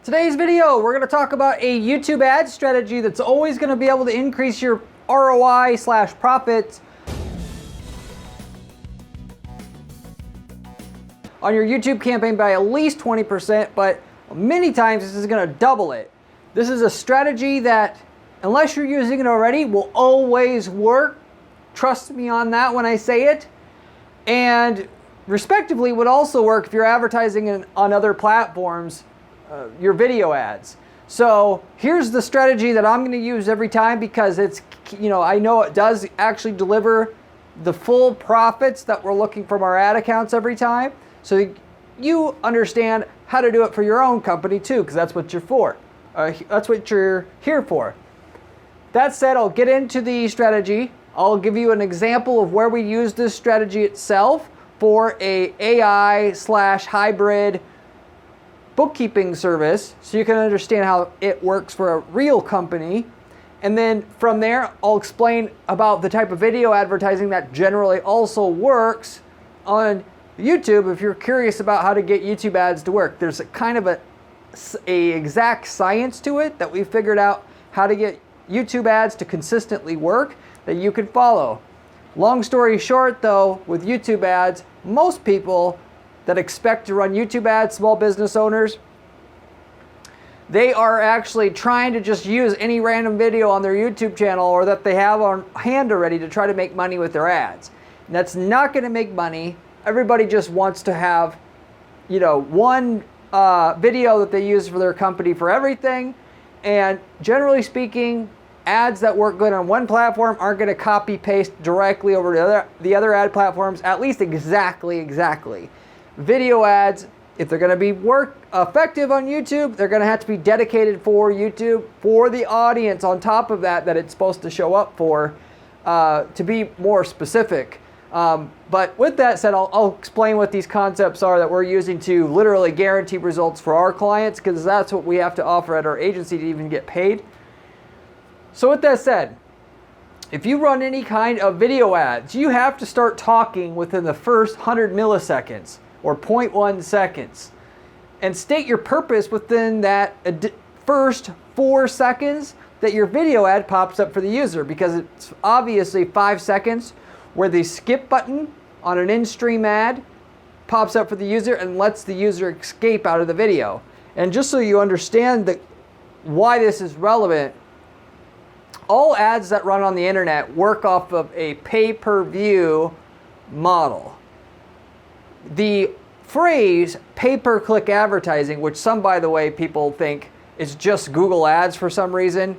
Today's video, we're going to talk about a YouTube ad strategy that's always going to be able to increase your ROI/profits on your YouTube campaign by at least 20%, but many times this is going to double it. This is a strategy that, unless you're using it already, will always work. Trust me on that when I say it. And respectively would also work if you're advertising on other platforms, your video ads. So here's the strategy that I'm going to use every time because it's, I know it does actually deliver the full profits that we're looking from our ad accounts every time. So you understand how to do it for your own company too, because that's what you're for. That's what you're here for. That said, I'll get into the strategy. I'll give you an example of where we use this strategy itself for a AI/hybrid bookkeeping service, so you can understand how it works for a real company. And then from there, I'll explain about the type of video advertising that generally also works on YouTube if you're curious about how to get YouTube ads to work. There's a kind of a exact science to it that we figured out how to get YouTube ads to consistently work that you can follow. Long story short though, with YouTube ads, most people that expect to run YouTube ads, small business owners, they are actually trying to just use any random video on their YouTube channel or that they have on hand already to try to make money with their ads. And that's not going to make money. Everybody just wants to have, one video that they use for their company for everything. And generally speaking, ads that work good on one platform aren't going to copy paste directly over to the other ad platforms, at least exactly. Video ads, if they're going to be effective on YouTube, they're going to have to be dedicated for YouTube, for the audience on top of that it's supposed to show up for, to be more specific. But with that said, I'll explain what these concepts are that we're using to literally guarantee results for our clients, because that's what we have to offer at our agency to even get paid. So with that said, if you run any kind of video ads, you have to start talking within the first 100 milliseconds or 0.1 seconds and state your purpose within that first 4 seconds that your video ad pops up for the user, because it's obviously 5 seconds where the skip button on an in-stream ad pops up for the user and lets the user escape out of the video. And just so you understand why this is relevant, all ads that run on the internet work off of a pay-per-view model. The phrase pay-per-click advertising, which by the way, people think is just Google ads for some reason.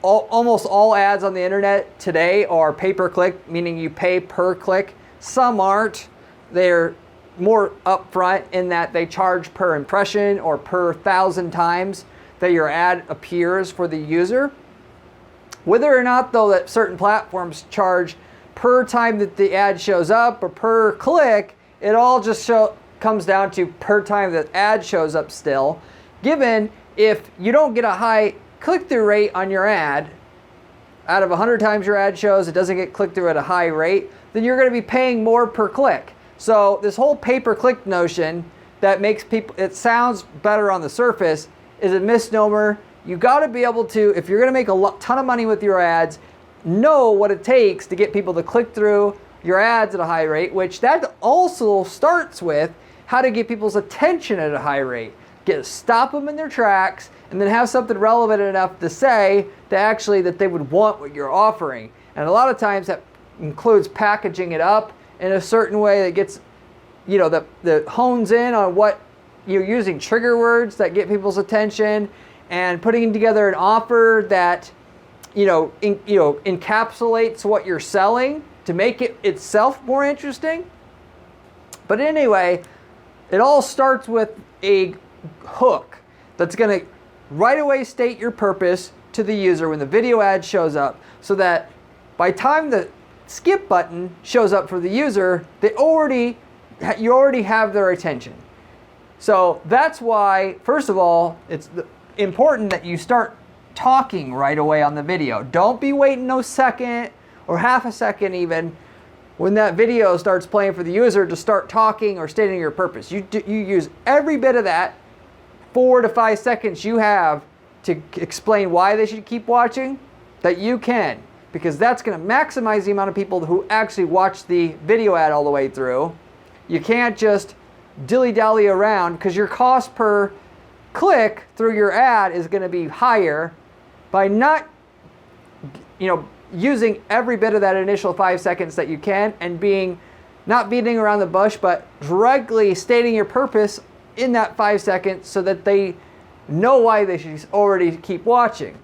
Almost all ads on the internet today are pay-per-click, meaning you pay per click. Some aren't. They're more upfront in that they charge per impression or per 1,000 times that your ad appears for the user. Whether or not though that certain platforms charge per time that the ad shows up or per click, it all just comes down to per time that ad shows up still. Given if you don't get a high click-through rate on your ad, out of 100 times your ad shows, it doesn't get click-through at a high rate, then you're going to be paying more per click. So this whole pay-per-click notion that makes it sounds better on the surface is a misnomer. You got to be able to, if you're going to make a ton of money with your ads, know what it takes to get people to click through your ads at a high rate, which that also starts with how to get people's attention at a high rate. Stop them in their tracks and then have something relevant enough to say that they would want what you're offering. And a lot of times that includes packaging it up in a certain way that gets, that hones in on what you're using, trigger words that get people's attention, and putting together an offer that, encapsulates what you're selling to make it itself more interesting. But anyway, it all starts with a hook that's going to right away state your purpose to the user when the video ad shows up, so that by the time the skip button shows up for the user, you already have their attention. So that's why, first of all, it's important that you start talking right away on the video. Don't be waiting no second or half a second even when that video starts playing for the user to start talking or stating your purpose. You use every bit of that 4 to 5 seconds you have to explain why they should keep watching, that you can, because that's going to maximize the amount of people who actually watch the video ad all the way through. You can't just dilly-dally around, because your cost per click through your ad is going to be higher by not, using every bit of that initial 5 seconds that you can, and not beating around the bush, but directly stating your purpose in that 5 seconds so that they know why they should already keep watching.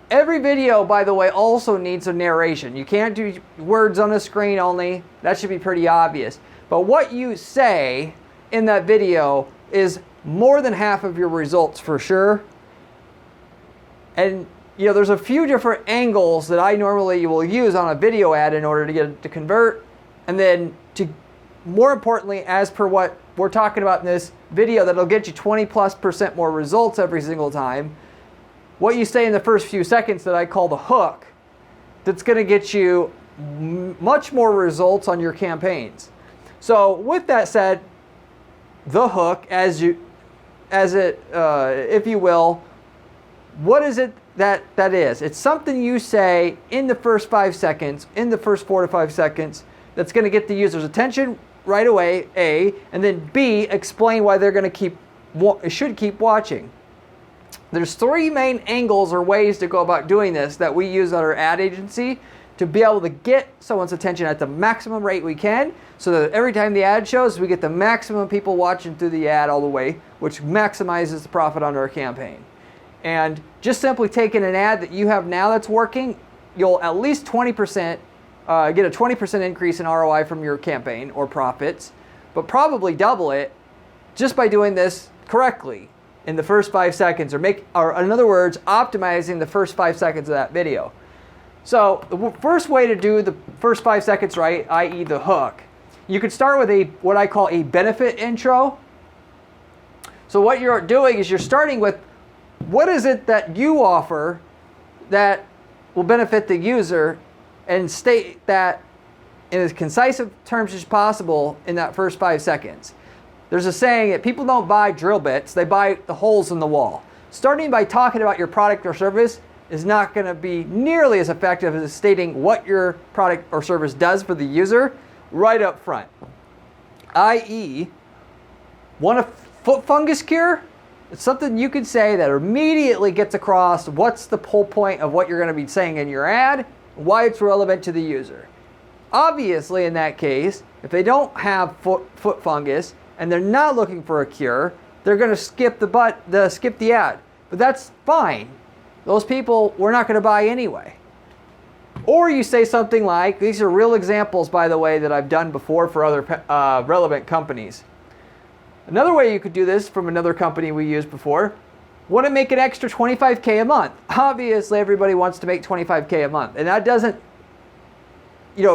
Every video, by the way, also needs a narration. You can't do words on the screen only. That should be pretty obvious. But what you say in that video is more than half of your results for sure. And there's a few different angles that I normally will use on a video ad in order to get it to convert. And then more importantly, as per what we're talking about in this video, that'll get you 20+% more results every single time. What you say in the first few seconds that I call the hook, that's going to get you much more results on your campaigns. So with that said, the hook, if you will, what is it that is? It's something you say in the first 5 seconds, in the first 4 to 5 seconds, that's going to get the user's attention right away, A, and then B, explain why they're going to should keep watching. There's 3 main angles or ways to go about doing this that we use at our ad agency to be able to get someone's attention at the maximum rate we can, so that every time the ad shows, we get the maximum people watching through the ad all the way, which maximizes the profit on our campaign. And just simply taking an ad that you have now that's working, you'll at least get a 20% increase in ROI from your campaign or profits, but probably double it just by doing this correctly in the first 5 seconds, or in other words, optimizing the first 5 seconds of that video. So the first way to do the first 5 seconds right, i.e. the hook, you could start with what I call a benefit intro. So what you're doing is you're starting with, what is it that you offer that will benefit the user, and state that in as concise of terms as possible in that first 5 seconds. There's a saying that people don't buy drill bits, they buy the holes in the wall. Starting by talking about your product or service is not going to be nearly as effective as stating what your product or service does for the user right up front. i.e., want a foot fungus cure? It's something you could say that immediately gets across what's the whole point of what you're going to be saying in your ad, why it's relevant to the user. Obviously, in that case, if they don't have foot fungus and they're not looking for a cure, they're going to skip the ad. But that's fine. Those people we're not going to buy anyway. Or you say something like, these are real examples, by the way, that I've done before for other relevant companies. Another way you could do this from another company we used before, want to make an extra $25K a month. Obviously, everybody wants to make $25K a month. And that doesn't,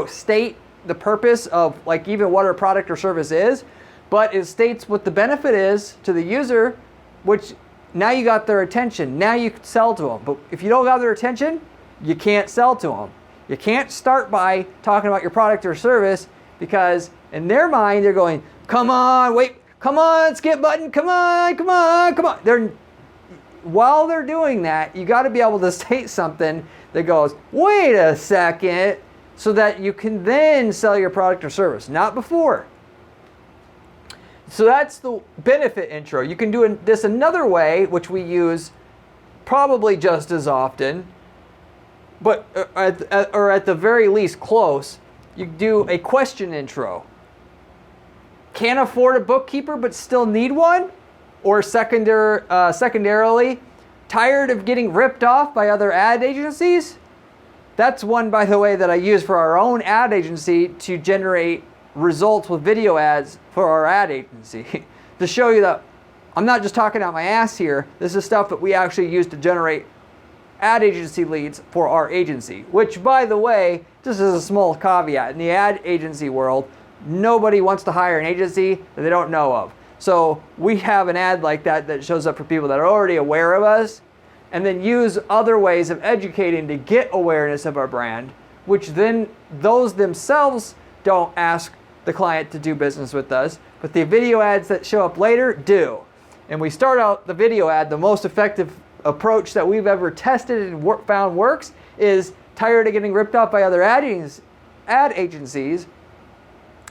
state the purpose of even what our product or service is, but it states what the benefit is to the user, which now you got their attention. Now you can sell to them. But if you don't got their attention, you can't sell to them. You can't start by talking about your product or service, because in their mind, they're going, come on, wait, come on, skip button, come on, come on, come on. While they're doing that, you got to be able to state something that goes, wait a second, so that you can then sell your product or service, not before. So that's the benefit intro. You can do this another way, which we use probably just as often, but or at the very least close. You do a question intro. Can't afford a bookkeeper but still need one? Or secondarily, tired of getting ripped off by other ad agencies? That's one, by the way, that I use for our own ad agency to generate results with video ads for our ad agency. To show you that I'm not just talking out my ass here. This is stuff that we actually use to generate ad agency leads for our agency. Which, by the way, just as a small caveat, in the ad agency world, nobody wants to hire an agency that they don't know of. So we have an ad like that shows up for people that are already aware of us, and then use other ways of educating to get awareness of our brand, which then those themselves don't ask the client to do business with us, but the video ads that show up later do. and we start out the video ad, the most effective approach that we've ever tested and found works is tired of getting ripped off by other ad agencies,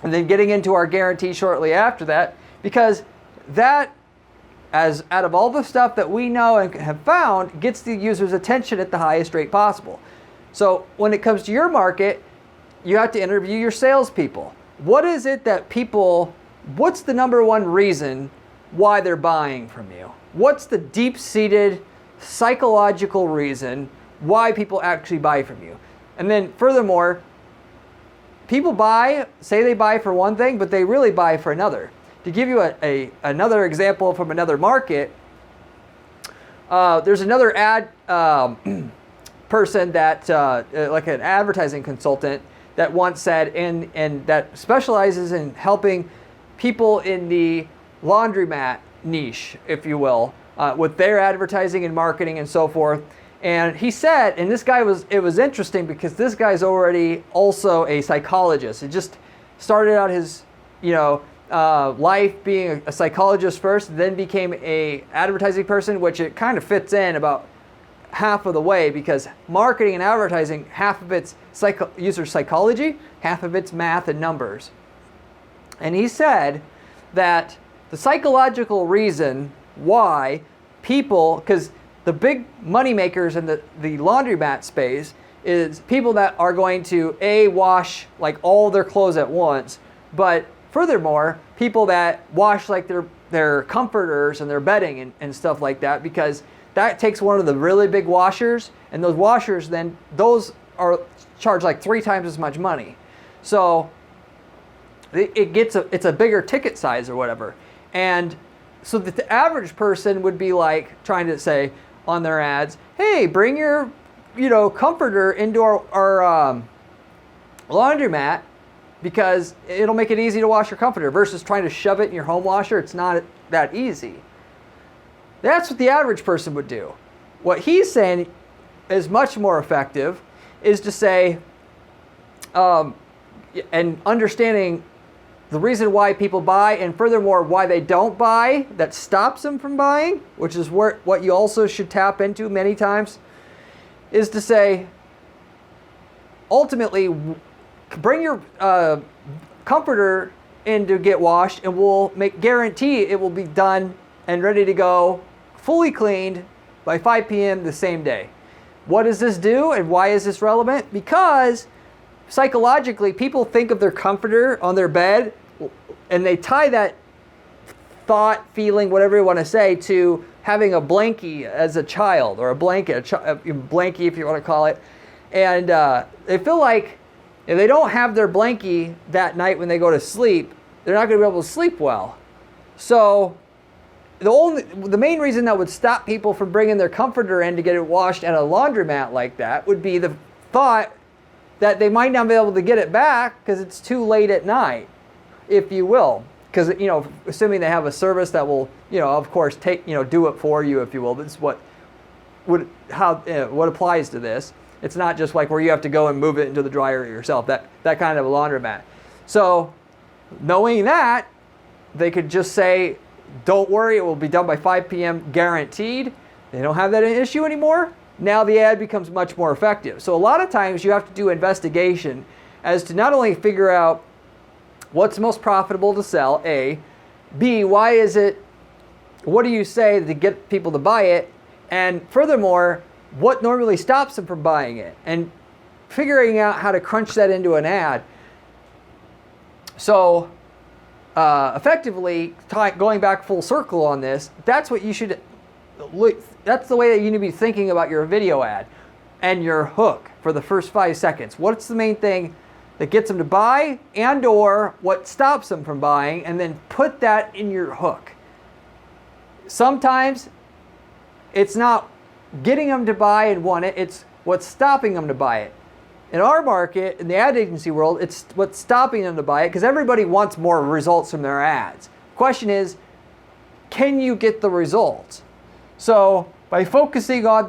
and then getting into our guarantee shortly after that, because that, as out of all the stuff that we know and have found, gets the user's attention at the highest rate possible. So when it comes to your market, you have to interview your salespeople. What is it that what's the number one reason why they're buying from you? What's the deep-seated psychological reason why people actually buy from you? And then furthermore, people say they buy for one thing, but they really buy for another. To give you another example from another market, there's another ad person that, like an advertising consultant, that once said, and that specializes in helping people in the laundromat niche, if you will, with their advertising and marketing and so forth. And he said, and it was interesting because this guy's already also a psychologist. He just started out his, life being a psychologist first, then became a advertising person, which it kind of fits in about half of the way, because marketing and advertising, half of it's user psychology, half of it's math and numbers. And he said that the psychological reason why people, because the big money makers in the laundromat space is people that are going to wash like all their clothes at once, but furthermore, people that wash like their comforters and their bedding and stuff like that, because that takes one of the really big washers, and those washers then, those are charged like 3 times as much money. So it's a bigger ticket size or whatever. And so that the average person would be like trying to say on their ads, hey, bring your comforter into our laundromat, because it'll make it easy to wash your comforter, versus trying to shove it in your home washer. It's not that easy. That's what the average person would do. What he's saying is much more effective, is to say, and understanding the reason why people buy, and furthermore why they don't buy, that stops them from buying, which is what you also should tap into many times, is to say, ultimately, bring your comforter in to get washed, and we'll guarantee it will be done and ready to go, fully cleaned by 5 p.m. the same day. What does this do, and why is this relevant? Because psychologically, people think of their comforter on their bed, and they tie that thought, feeling, whatever you want to say, to having a blankie as a child, or a blanket, a blankie if you want to call it. And they feel like if they don't have their blankie that night when they go to sleep, they're not going to be able to sleep well. So the main reason that would stop people from bringing their comforter in to get it washed at a laundromat like that would be the thought that they might not be able to get it back because it's too late at night, if you will. Because, assuming they have a service that will, of course, do it for you, if you will. This is what applies to this. It's not just like where you have to go and move it into the dryer yourself, that kind of a laundromat. So knowing that, they could just say, don't worry, it will be done by 5 p.m. guaranteed. They don't have that issue anymore. Now the ad becomes much more effective. So a lot of times you have to do investigation as to not only figure out what's most profitable to sell, A, B, why is it, what do you say to get people to buy it, and furthermore, what normally stops them from buying it, and figuring out how to crunch that into an ad. So effectively, going back full circle on this, that's what you should look. That's the way that you need to be thinking about your video ad and your hook for the first 5 seconds. What's the main thing that gets them to buy, and or what stops them from buying, and then put that in your hook. Sometimes it's not getting them to buy and want it, it's what's stopping them to buy it. In our market, in the ad agency world, it's what's stopping them to buy it, because everybody wants more results from their ads. Question is, can you get the results? So by focusing on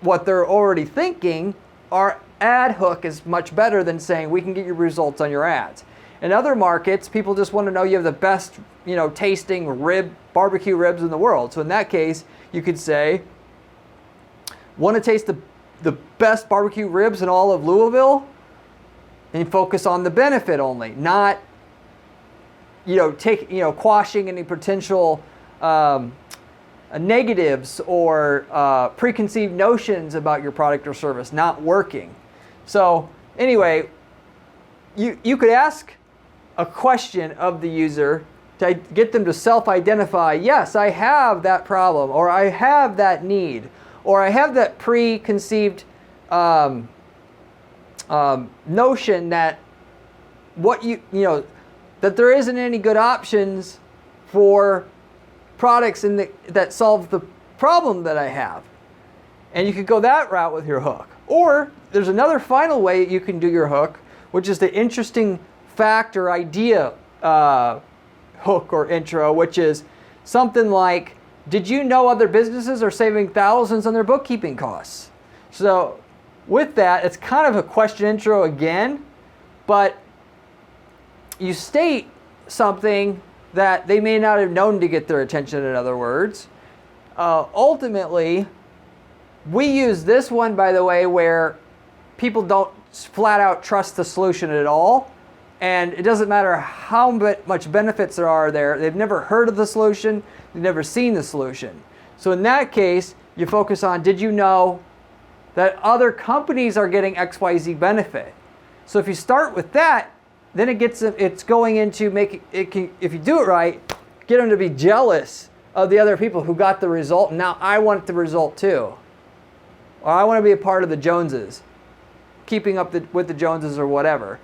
what they're already thinking, our ad hook is much better than saying we can get your results on your ads. In other markets, people just want to know you have the best, tasting barbecue ribs in the world. So in that case, you could say, want to taste the best barbecue ribs in all of Louisville? And focus on the benefit only, not, quashing any potential negatives or preconceived notions about your product or service not working. So anyway, you could ask a question of the user to get them to self-identify, yes, I have that problem, or I have that need, or I have that preconceived notion that that there isn't any good options for products that solve the problem that I have. And you could go that route with your hook. Or there's another final way you can do your hook, which is the interesting fact or idea hook or intro, which is something like, did you know other businesses are saving thousands on their bookkeeping costs? So with that, it's kind of a question intro again, but you state something that they may not have known to get their attention, in other words. Ultimately, we use this one, by the way, where people don't flat out trust the solution at all. And it doesn't matter how much benefits there are there. They've never heard of the solution. They've never seen the solution. So in that case, you focus on, did you know that other companies are getting XYZ benefit? So if you start with that, then it's going into if you do it right, get them to be jealous of the other people who got the result. And now I want the result too. Or I want to be a part of the Joneses, keeping up with the Joneses or whatever.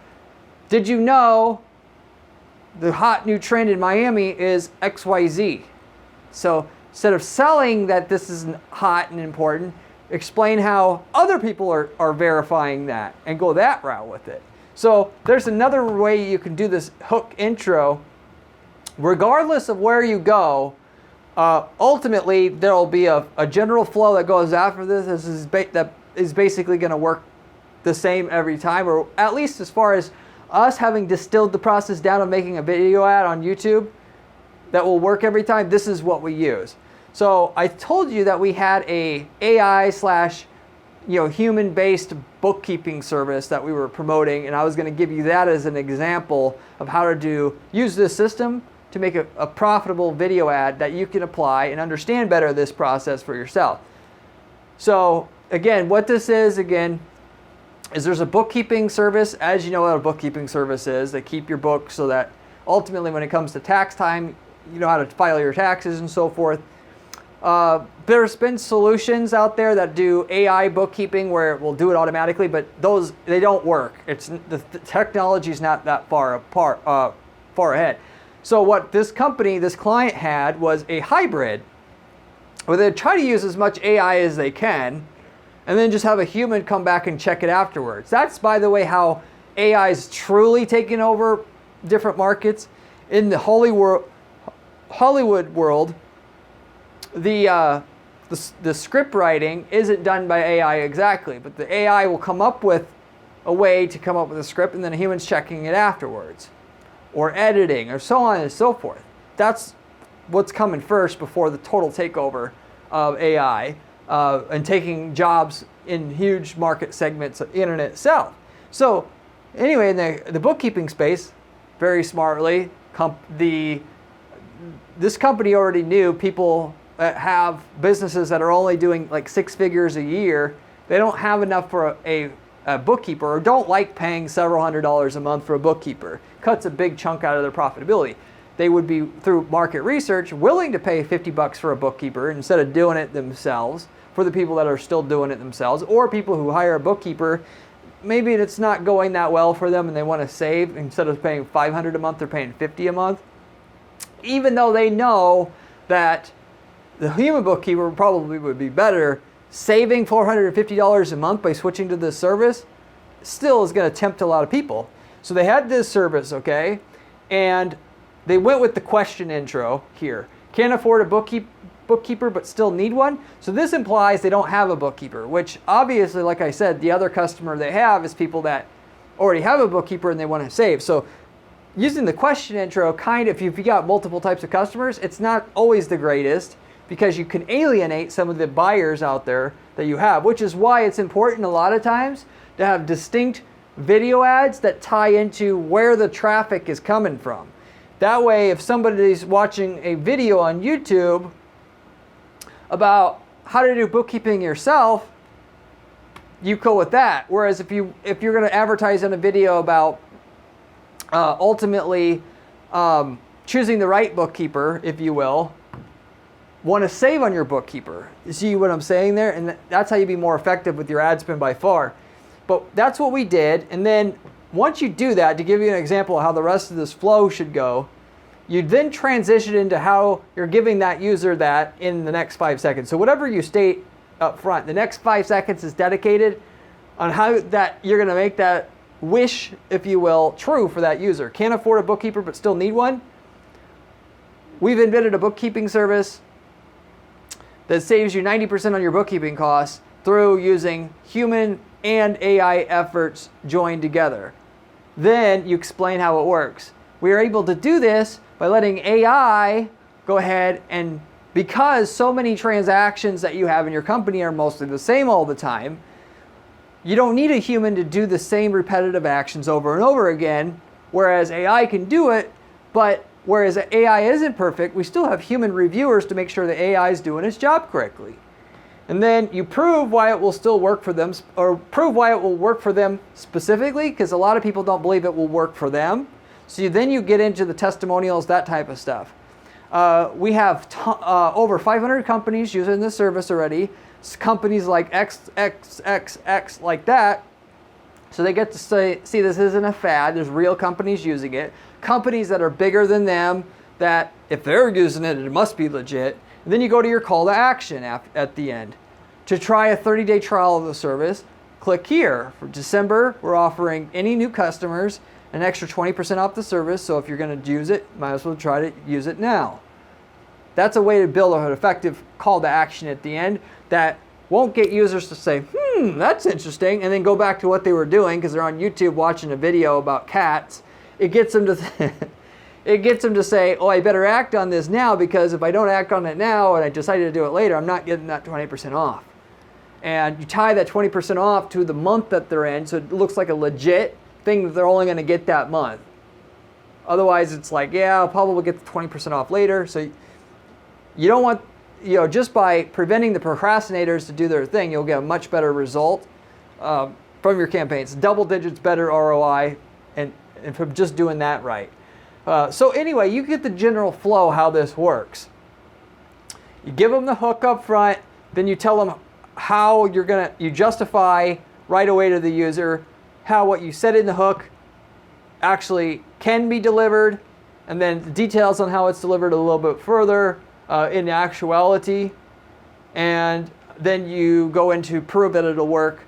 Did you know the hot new trend in Miami is XYZ? So instead of selling that this is hot and important, explain how other people are verifying that and go that route with it. So there's another way you can do this hook intro. Regardless of where you go, ultimately there will be a general flow that goes after this. That is basically going to work the same every time, or at least as far as us having distilled the process down of making a video ad on YouTube that will work every time. This is what we use. So I told you that we had a AI / human-based bookkeeping service that we were promoting, and I was going to give you that as an example of how to use this system to make a profitable video ad that you can apply and understand better this process for yourself. So again, what this is there's a bookkeeping service. As you know what a bookkeeping service is, they keep your books so that ultimately when it comes to tax time, you know how to file your taxes and so forth. There's been solutions out there that do AI bookkeeping where it will do it automatically, but they don't work. The technology is not that far ahead. So what this client had was a hybrid where they try to use as much AI as they can, and then just have a human come back and check it afterwards. That's, by the way, how AI is truly taking over different markets. In the Hollywood world, the script writing isn't done by AI exactly, but the AI will come up with a way to come up with a script, and then a human's checking it afterwards, or editing, or so on and so forth. That's what's coming first before the total takeover of AI. And taking jobs in huge market segments of the internet itself. So anyway, in the bookkeeping space, very smartly, this company already knew people that have businesses that are only doing like 6 figures a year. They don't have enough for a bookkeeper, or don't like paying several $100s a month for a bookkeeper. Cuts a big chunk out of their profitability. They would be, through market research, willing to pay $50 for a bookkeeper instead of doing it themselves, for the people that are still doing it themselves, or people who hire a bookkeeper, maybe it's not going that well for them and they want to save. Instead of paying $500 a month, they're paying $50 a month. Even though they know that the human bookkeeper probably would be better, saving $450 a month by switching to this service still is going to tempt a lot of people. So they had this service, okay, and they went with the question intro here. Can't afford a bookkeeper but still need one. So this implies they don't have a bookkeeper, which obviously, like I said, the other customer they have is people that already have a bookkeeper and they want to save. So using the question intro, if you got multiple types of customers, it's not always the greatest because you can alienate some of the buyers out there that you have, which is why it's important a lot of times to have distinct video ads that tie into where the traffic is coming from. That way, if somebody's watching a video on YouTube about how to do bookkeeping yourself, you go with that. Whereas if you're going to advertise on a video about ultimately choosing the right bookkeeper, if you will, want to save on your bookkeeper. You see what I'm saying there? And that's how you be more effective with your ad spend by far. But that's what we did. And then once you do that, to give you an example of how the rest of this flow should go, you then transition into how you're giving that user that in the next 5 seconds. So whatever you state up front, the next 5 seconds is dedicated on how that you're going to make that wish, if you will, true for that user. Can't afford a bookkeeper but still need one? We've invented a bookkeeping service that saves you 90% on your bookkeeping costs through using human and AI efforts joined together. Then you explain how it works. We are able to do this by letting AI go ahead, and because so many transactions that you have in your company are mostly the same all the time, you don't need a human to do the same repetitive actions over and over again, whereas AI can do it, but whereas AI isn't perfect, we still have human reviewers to make sure the AI is doing its job correctly. And then you prove why it will still work for them, or prove why it will work for them specifically, because a lot of people don't believe it will work for them. So then you get into the testimonials, that type of stuff. We have over 500 companies using this service already. Companies like XXXX like that. So they get to see this isn't a fad. There's real companies using it. Companies that are bigger than them, that if they're using it, it must be legit. And then you go to your call to action at the end. To try a 30-day trial of the service, click here. For December, we're offering any new customers an extra 20% off the service. So if you're going to use it, might as well try to use it now. That's a way to build an effective call to action at the end that won't get users to say, that's interesting, and then go back to what they were doing because they're on YouTube watching a video about cats. It gets them to say, oh, I better act on this now, because if I don't act on it now and I decide to do it later, I'm not getting that 20% off. And you tie that 20% off to the month that they're in, so it looks like a legit thing that they're only going to get that month. Otherwise, it's like, yeah, I'll probably get the 20% off later. So you don't want, just by preventing the procrastinators to do their thing, you'll get a much better result from your campaigns. Double digits better ROI, and from just doing that right. So anyway, you get the general flow how this works. You give them the hook up front, then you tell them how you justify right away to the user how what you said in the hook actually can be delivered, and then the details on how it's delivered a little bit further in actuality, and then you go into prove that it'll work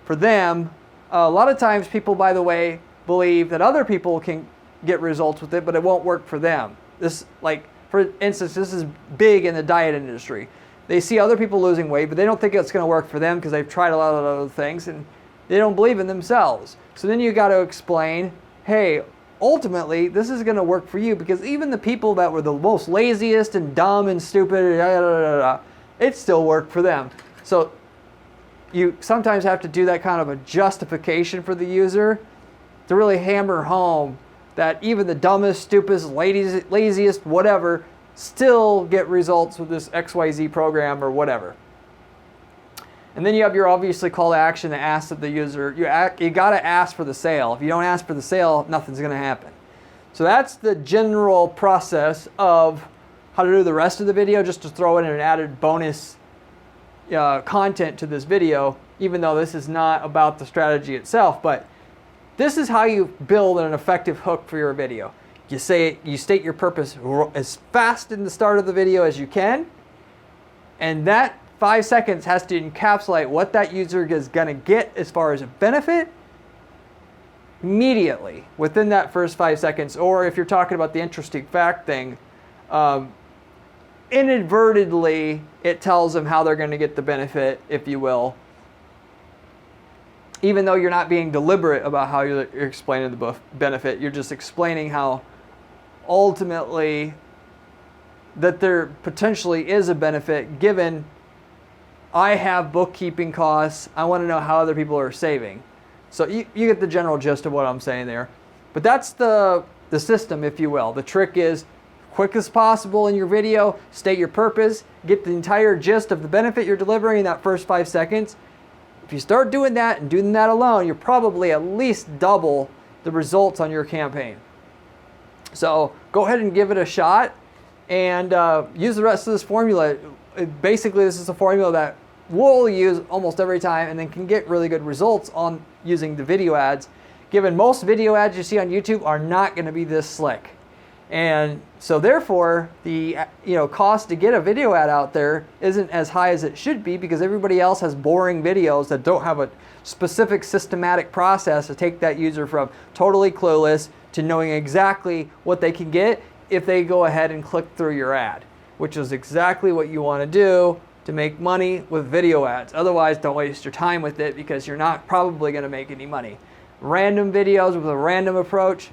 for them. A lot of times people, by the way, believe that other people can get results with it, but it won't work for them. This, like, for instance, this is big in the diet industry. They see other people losing weight, but they don't think it's going to work for them because they've tried a lot of other things and they don't believe in themselves. So then you got to explain, hey, ultimately this is going to work for you, because even the people that were the most laziest and dumb and stupid, it still worked for them. So you sometimes have to do that kind of a justification for the user to really hammer home that even the dumbest, stupidest, laziest, whatever, still get results with this XYZ program or whatever. And then you have your obviously call to action that asks of the user, you got to ask for the sale. If you don't ask for the sale, nothing's going to happen. So that's the general process of how to do the rest of the video, just to throw in an added bonus content to this video, even though this is not about the strategy itself. But this is how you build an effective hook for your video. You state your purpose as fast in the start of the video as you can, and that 5 seconds has to encapsulate what that user is going to get as far as a benefit immediately within that first 5 seconds. Or if you're talking about the interesting fact thing, inadvertently it tells them how they're going to get the benefit, if you will, even though you're not being deliberate about how you're explaining the benefit. You're just explaining how ultimately that there potentially is a benefit, given I have bookkeeping costs. I want to know how other people are saving. So you get the general gist of what I'm saying there. But that's the system, if you will. The trick is, quick as possible in your video, state your purpose, get the entire gist of the benefit you're delivering in that first 5 seconds. If you start doing that and doing that alone, you're probably at least double the results on your campaign. So go ahead and give it a shot and use the rest of this formula. Basically, this is a formula that we'll use almost every time and then can get really good results on using the video ads, given most video ads you see on YouTube are not going to be this slick. And so therefore, the cost to get a video ad out there isn't as high as it should be, because everybody else has boring videos that don't have a specific systematic process to take that user from totally clueless to knowing exactly what they can get if they go ahead and click through your ad, which is exactly what you want to do to make money with video ads. Otherwise, don't waste your time with it, because you're not probably going to make any money. Random videos with a random approach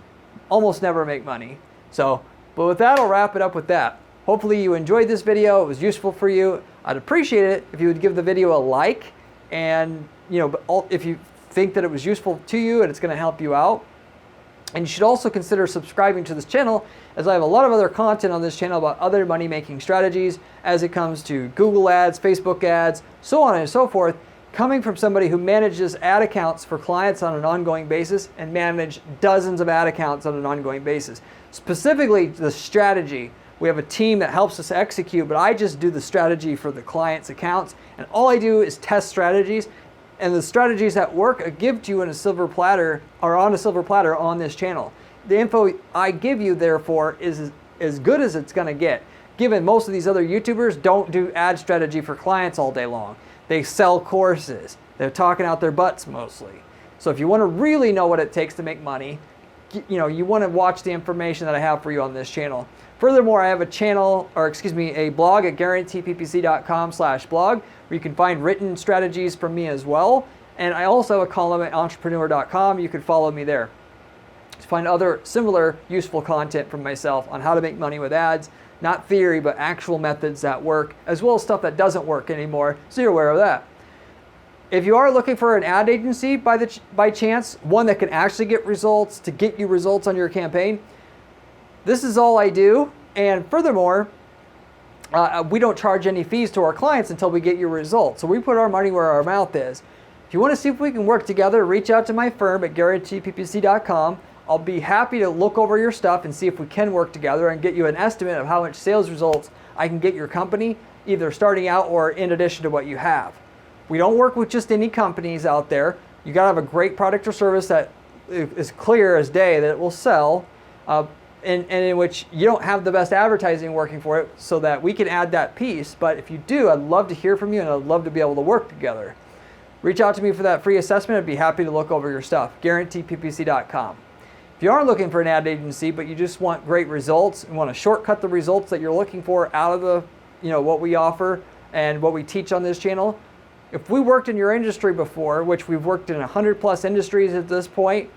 almost never make money. So, but with that, I'll wrap it up with that. Hopefully you enjoyed this video. It was useful for you. I'd appreciate it if you would give the video a like, and if you think that it was useful to you and it's going to help you out. And you should also consider subscribing to this channel, as I have a lot of other content on this channel about other money-making strategies as it comes to Google ads, Facebook ads, so on and so forth, coming from somebody who manages ad accounts for clients on an ongoing basis and manage dozens of ad accounts on an ongoing basis. Specifically, the strategy. We have a team that helps us execute, but I just do the strategy for the client's accounts, and all I do is test strategies. And the strategies that work I give to you in a silver platter, or on a silver platter on this channel. The info I give you, therefore, is as good as it's going to get, given most of these other YouTubers don't do ad strategy for clients all day long. They sell courses. They're talking out their butts mostly. So if you want to really know what it takes to make money, you want to watch the information that I have for you on this channel. Furthermore, I have a blog at guaranteeppc.com/blog, where you can find written strategies from me as well. And I also have a column at entrepreneur.com. You can follow me there to find other similar useful content from myself on how to make money with ads. Not theory, but actual methods that work, as well as stuff that doesn't work anymore, so you're aware of that. If you are looking for an ad agency by chance, one that can actually get results, to get you results on your campaign, this is all I do. And furthermore, we don't charge any fees to our clients until we get your results. So we put our money where our mouth is. If you want to see if we can work together, reach out to my firm at guaranteeppc.com. I'll be happy to look over your stuff and see if we can work together and get you an estimate of how much sales results I can get your company, either starting out or in addition to what you have. We don't work with just any companies out there. You got to have a great product or service that is clear as day that it will sell, and in which you don't have the best advertising working for it, so that we can add that piece. But if you do, I'd love to hear from you, and I'd love to be able to work together. Reach out to me for that free assessment. I'd be happy to look over your stuff. guaranteeppc.com. If you aren't looking for an ad agency, but you just want great results and want to shortcut the results that you're looking for out of the, what we offer and what we teach on this channel, if we worked in your industry before, which we've worked in 100+ industries at this point,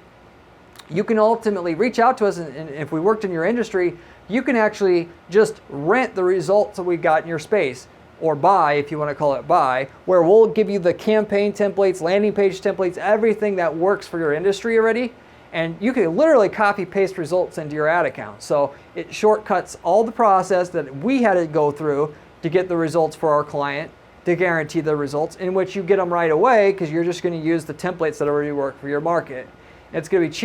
you can ultimately reach out to us, and if we worked in your industry, you can actually just rent the results that we got in your space, or buy, if you want to call it buy, where we'll give you the campaign templates, landing page templates, everything that works for your industry already, and you can literally copy paste results into your ad account. So it shortcuts all the process that we had to go through to get the results for our client, to guarantee the results, in which you get them right away, because you're just going to use the templates that already work for your market. It's going to be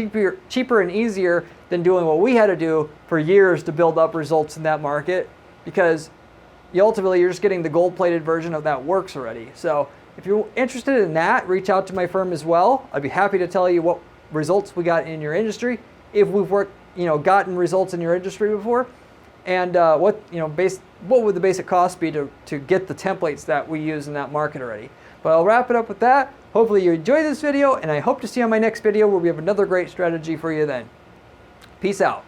cheaper and easier than doing what we had to do for years to build up results in that market, because you're just getting the gold-plated version of that works already. So if you're interested in that, reach out to my firm as well. I'd be happy to tell you what results we got in your industry, if we've gotten results in your industry before, and what would the basic cost be to get the templates that we use in that market already. But I'll wrap it up with that. Hopefully you enjoyed this video, and I hope to see you on my next video where we have another great strategy for you then. Peace out.